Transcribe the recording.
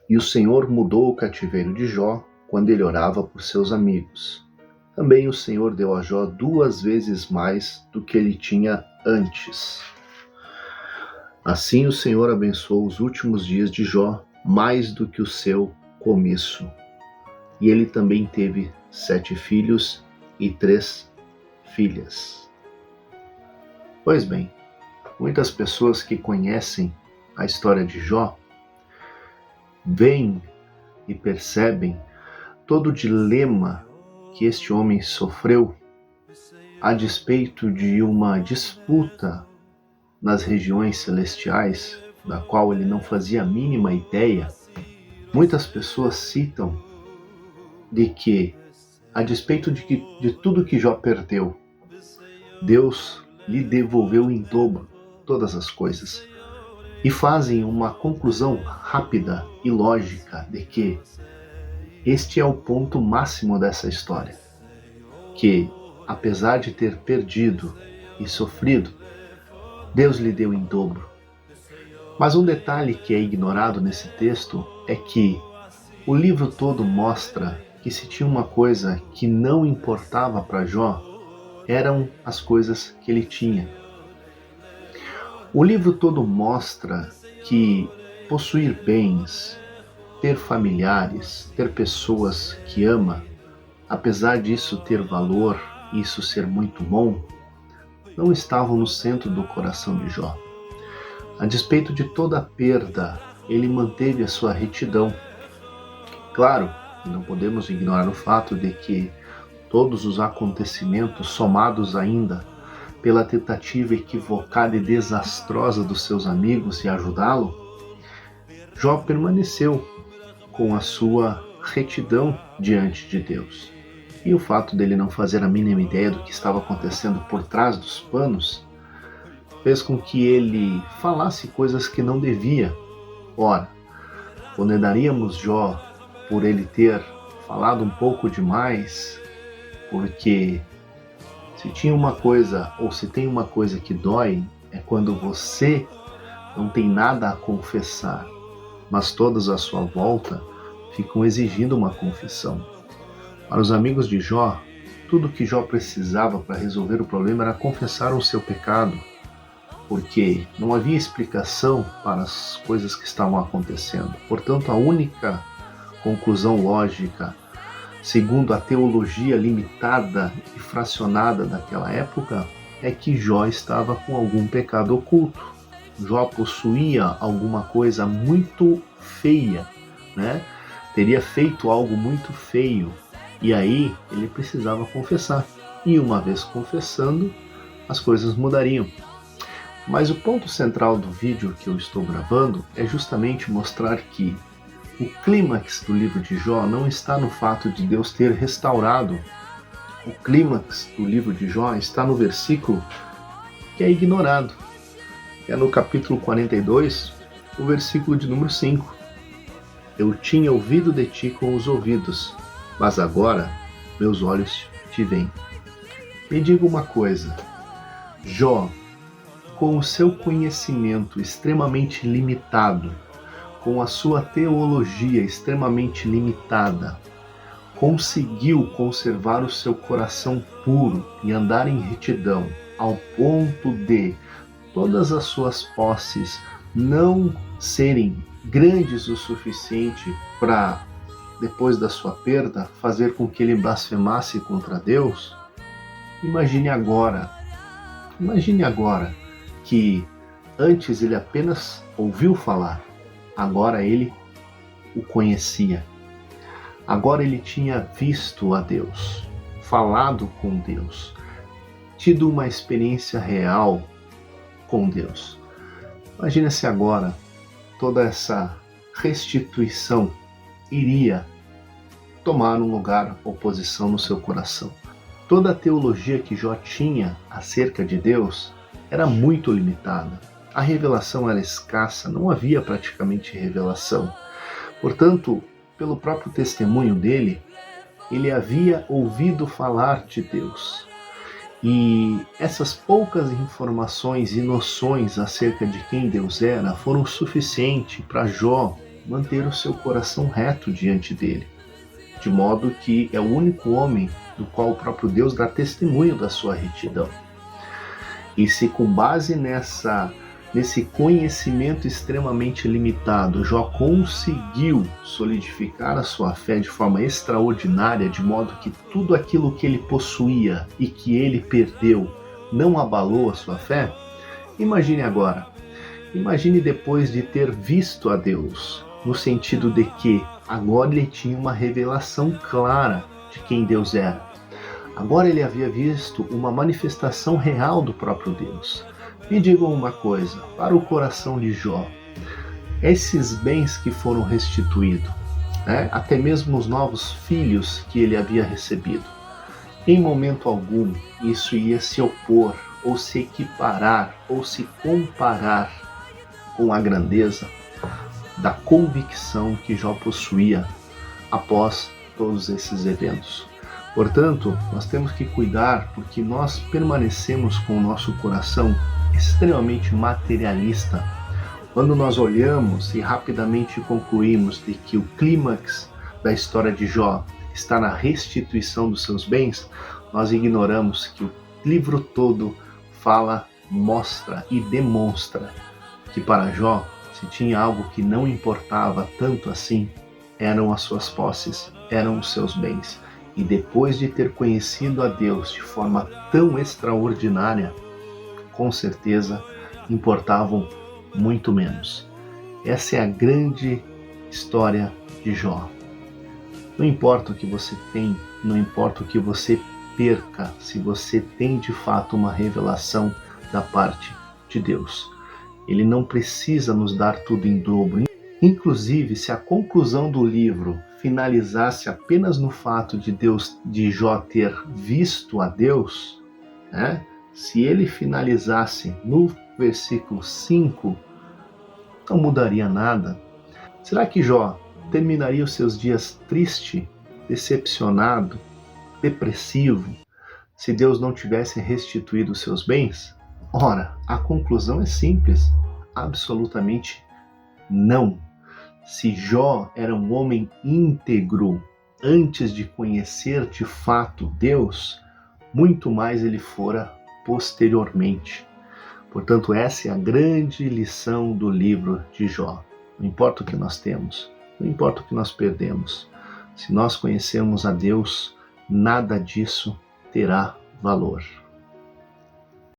E o Senhor mudou o cativeiro de Jó quando ele orava por seus amigos. Também o Senhor deu a Jó 2 vezes mais do que ele tinha antes. Assim o Senhor abençoou os últimos dias de Jó mais do que o seu começo. E ele também teve 7 filhos e 3 filhas. Pois bem, muitas pessoas que conhecem a história de Jó veem e percebem todo o dilema que este homem sofreu a despeito de uma disputa nas regiões celestiais, da qual ele não fazia a mínima ideia. Muitas pessoas citam de que, a despeito de tudo que Jó perdeu, Deus lhe devolveu em dobro todas as coisas. E fazem uma conclusão rápida e lógica de que este é o ponto máximo dessa história. Que, apesar de ter perdido e sofrido, Deus lhe deu em dobro. Mas um detalhe que é ignorado nesse texto é que o livro todo mostra que se tinha uma coisa que não importava para Jó, eram as coisas que ele tinha. O livro todo mostra que possuir bens, ter familiares, ter pessoas que ama, apesar disso ter valor, isso ser muito bom, não estavam no centro do coração de Jó. A despeito de toda a perda, ele manteve a sua retidão. Claro, não podemos ignorar o fato de que todos os acontecimentos, somados ainda pela tentativa equivocada e desastrosa dos seus amigos em ajudá-lo, Jó permaneceu com a sua retidão diante de Deus. E o fato dele não fazer a mínima ideia do que estava acontecendo por trás dos panos fez com que ele falasse coisas que não devia. Ora, condenaríamos Jó por ele ter falado um pouco demais, porque se tinha uma coisa, ou se tem uma coisa que dói, é quando você não tem nada a confessar, mas todos à sua volta ficam exigindo uma confissão. Para os amigos de Jó, tudo que Jó precisava para resolver o problema era confessar o seu pecado, porque não havia explicação para as coisas que estavam acontecendo. Portanto, a única conclusão lógica, segundo a teologia limitada e fracionada daquela época, é que Jó estava com algum pecado oculto. Jó possuía alguma coisa muito feia, né? Teria feito algo muito feio, e aí ele precisava confessar. E uma vez confessando, as coisas mudariam. Mas o ponto central do vídeo que eu estou gravando é justamente mostrar que o clímax do livro de Jó não está no fato de Deus ter restaurado. O clímax do livro de Jó está no versículo que é ignorado. É no capítulo 42, o versículo de número 5. Eu tinha ouvido de ti com os ouvidos, mas agora meus olhos te veem. Me diga uma coisa, Jó, com o seu conhecimento extremamente limitado, com a sua teologia extremamente limitada, conseguiu conservar o seu coração puro e andar em retidão, ao ponto de todas as suas posses não serem grandes o suficiente para, depois da sua perda, fazer com que ele blasfemasse contra Deus? Imagine agora que antes ele apenas ouviu falar, agora ele o conhecia. Agora ele tinha visto a Deus, falado com Deus, tido uma experiência real com Deus. Imagina se agora toda essa restituição iria tomar um lugar ou posição no seu coração. Toda a teologia que Jó tinha acerca de Deus era muito limitada. A revelação era escassa, não havia praticamente revelação. Portanto, pelo próprio testemunho dele, ele havia ouvido falar de Deus. E essas poucas informações e noções acerca de quem Deus era foram suficientes para Jó manter o seu coração reto diante dele, de modo que é o único homem do qual o próprio Deus dá testemunho da sua retidão. E se com base nesse conhecimento extremamente limitado, Jó conseguiu solidificar a sua fé de forma extraordinária, de modo que tudo aquilo que ele possuía e que ele perdeu não abalou a sua fé, imagine agora. Imagine depois de ter visto a Deus, no sentido de que agora ele tinha uma revelação clara de quem Deus era. Agora ele havia visto uma manifestação real do próprio Deus. Me digam uma coisa, para o coração de Jó, esses bens que foram restituídos, até mesmo os novos filhos que ele havia recebido, em momento algum isso ia se opor, ou se equiparar, ou se comparar com a grandeza da convicção que Jó possuía após todos esses eventos. Portanto, nós temos que cuidar porque nós permanecemos com o nosso coração extremamente materialista. Quando nós olhamos e rapidamente concluímos de que o clímax da história de Jó está na restituição dos seus bens, nós ignoramos que o livro todo fala, mostra e demonstra que para Jó, se tinha algo que não importava tanto assim, eram as suas posses, eram os seus bens. E depois de ter conhecido a Deus de forma tão extraordinária, com certeza importavam muito menos. Essa é a grande história de Jó. Não importa o que você tem, não importa o que você perca, se você tem de fato uma revelação da parte de Deus. Ele não precisa nos dar tudo em dobro. Inclusive, se a conclusão do livro finalizasse apenas no fato de Jó ter visto a Deus, se ele finalizasse no versículo 5, não mudaria nada. Será que Jó terminaria os seus dias triste, decepcionado, depressivo, se Deus não tivesse restituído os seus bens? Ora, a conclusão é simples, absolutamente não. Se Jó era um homem íntegro antes de conhecer de fato Deus, muito mais ele fora posteriormente. Portanto, essa é a grande lição do livro de Jó. Não importa o que nós temos, não importa o que nós perdemos. Se nós conhecermos a Deus, nada disso terá valor.